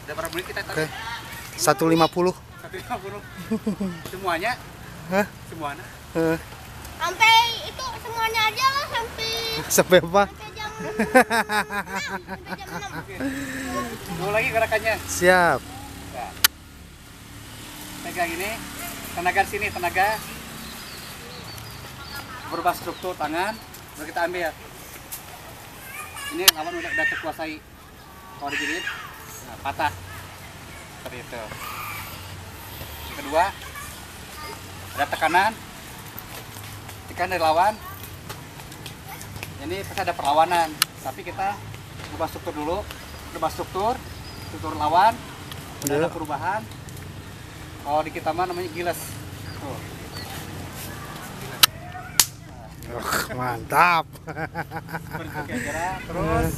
Udah berapa menit kita Oke. tadi? 150. 150. Semuanya? Hah? Semuanya? Sampai itu semuanya aja lah Sampai apa? sampai jam 6. Mau lagi gerakannya. Siap. Nah, pegang ini, tenaga di sini, tenaga berubah struktur tangan, baru kita ambil. Ini lawan udah terkuasai. Kalau digigit, nah, patah. Seperti itu. Yang kedua, ada tekanan, tekan dari lawan. Ini pasti ada perlawanan, tapi kita ubah struktur dulu, ubah struktur lawan, udah ada perubahan. Kalau di kita mah namanya giles. Tuh. Mantap. Bentuk yang gerak terus.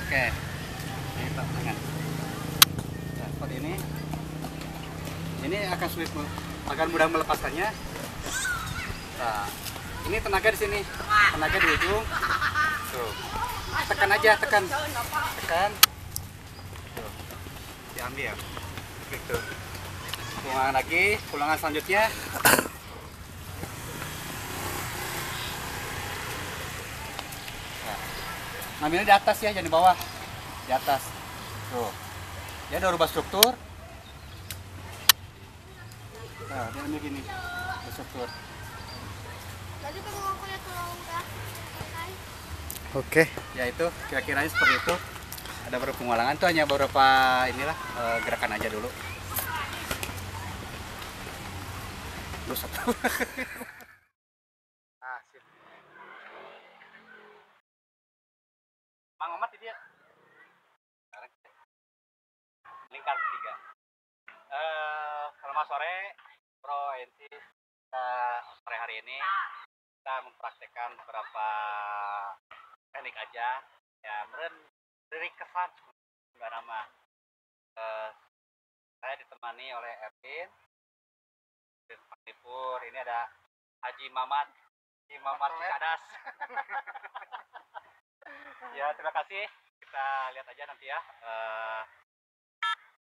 Oke. Ini tangan. Nah, seperti ini. Ini akan sulit, akan mudah melepaskannya. Nah, ini tenaga di sini, tenaga di ujung. Tuh. Tekan aja, tekan. Tuh. Diambil. Gitu. Pulangan lagi, pulangan selanjutnya. Ngambilnya di atas ya, jangan di bawah. Di atas. Tuh. Dia udah rubah struktur. Nah, dia ambil gini. Struktur. Tadi kamu mau kuliah tulang kah? Oke. Ya itu, kira-kiranya seperti itu. Ada beberapa pengulangan, itu hanya beberapa inilah gerakan aja dulu. Terus satu. Ah, sip. Mang Omat dia. Sekarang lingkar ketiga. Selamat sore, Bro Enti. Kita sore hari ini kita mempraktekkan beberapa teknik aja. Ya, meren dari kesan nggak nama. Saya ditemani oleh Erwin, Pak Nipur. Ini ada Haji Mamat Cadas. Ya, terima kasih. Kita lihat aja nanti ya.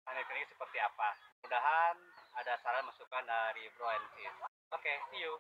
Teknik seperti apa. Mudah-mudahan ada saran masukan dari Bro and Sis. Oke, see you.